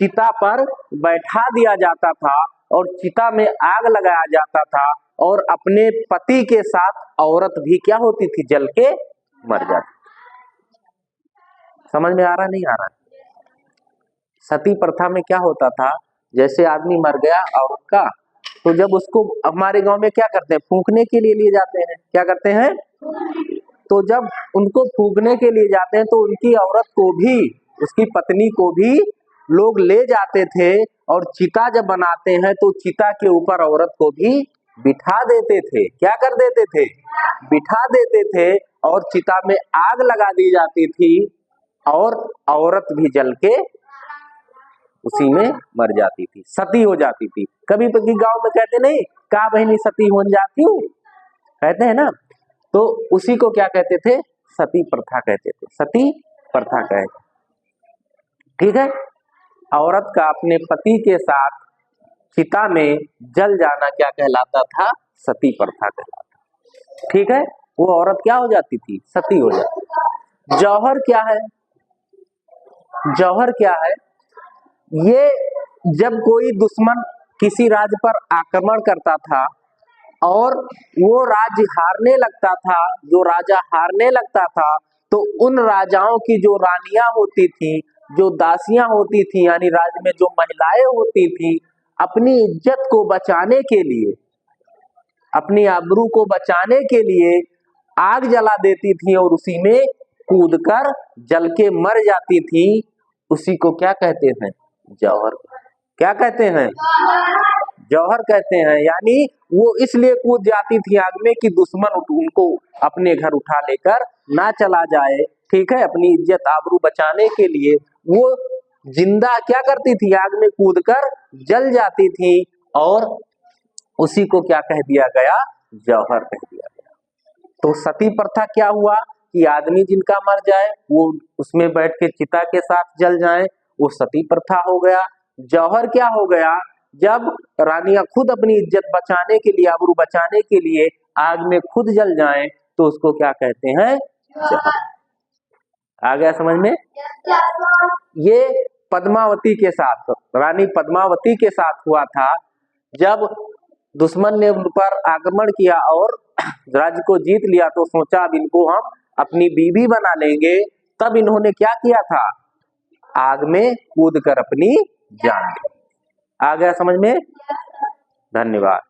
चिता पर बैठा दिया जाता था और चिता में आग लगाया जाता था और अपने पति के साथ औरत भी क्या होती थी, जल के मर जाती। समझ में आ रहा नहीं आ रहा? सती प्रथा में क्या होता था, जैसे आदमी मर गया औरत का, तो जब उसको हमारे गांव में क्या करते हैं, फूंकने के लिए लिए जाते हैं। क्या करते हैं? तो जब उनको फूंकने के लिए जाते हैं तो उनकी औरत को भी, उसकी पत्नी को भी लोग ले जाते थे और चिता जब बनाते हैं तो चिता के ऊपर औरत को भी बिठा देते थे। क्या कर देते थे? बिठा देते थे और चिता में आग लगा दी जाती थी और औरत भी जल के उसी में मर जाती थी, सती हो जाती थी। कभी कभी गांव में कहते नहीं, का बहनी सती हो जाती हूँ, कहते हैं ना, तो उसी को क्या कहते थे? सती प्रथा कहते थे, सती प्रथा कहते। ठीक है, औरत का अपने पति के साथ चिता में जल जाना क्या कहलाता था? सती प्रथा कहलाता। ठीक है, वो औरत क्या हो जाती थी? सती हो जाती। जौहर क्या है? जौहर क्या है? ये जब कोई दुश्मन किसी राज्य पर आक्रमण करता था और वो राज्य हारने लगता था, जो राजा हारने लगता था, तो उन राजाओं की जो रानियां होती थी, जो दासियां होती थी, यानी राज्य में जो महिलाएं होती थी, अपनी इज्जत को बचाने के लिए, अपनी आबरू को बचाने के लिए आग जला देती थी और उसी में कूदकर जल के मर जाती थी। उसी को क्या कहते हैं? जौहर। क्या कहते हैं? जौहर कहते हैं। यानी वो इसलिए कूद जाती थी आग में कि दुश्मन उनको अपने घर उठा लेकर ना चला जाए। ठीक है, अपनी इज्जत आबरू बचाने के लिए वो जिंदा क्या करती थी? आग में कूदकर जल जाती थी और उसी को क्या कह दिया गया? जौहर कह दिया गया। तो सती प्रथा क्या हुआ कि आदमी जिनका मर जाए वो उसमें बैठ के चिता के साथ जल जाए, वो सती प्रथा हो गया। जौहर क्या हो गया? जब रानियां खुद अपनी इज्जत बचाने के लिए, आबरू बचाने के लिए आग में खुद जल जाएं तो उसको क्या कहते हैं? जौहर। आ गया समझ में? ये पद्मावती के साथ, रानी पद्मावती के साथ हुआ था। जब दुश्मन ने उन पर आक्रमण किया और राज्य को जीत लिया तो सोचा अब इनको हम अपनी बीवी बना लेंगे, तब इन्होंने क्या किया था? आग में कूदकर अपनी जान दी। आ गया समझ में? धन्यवाद।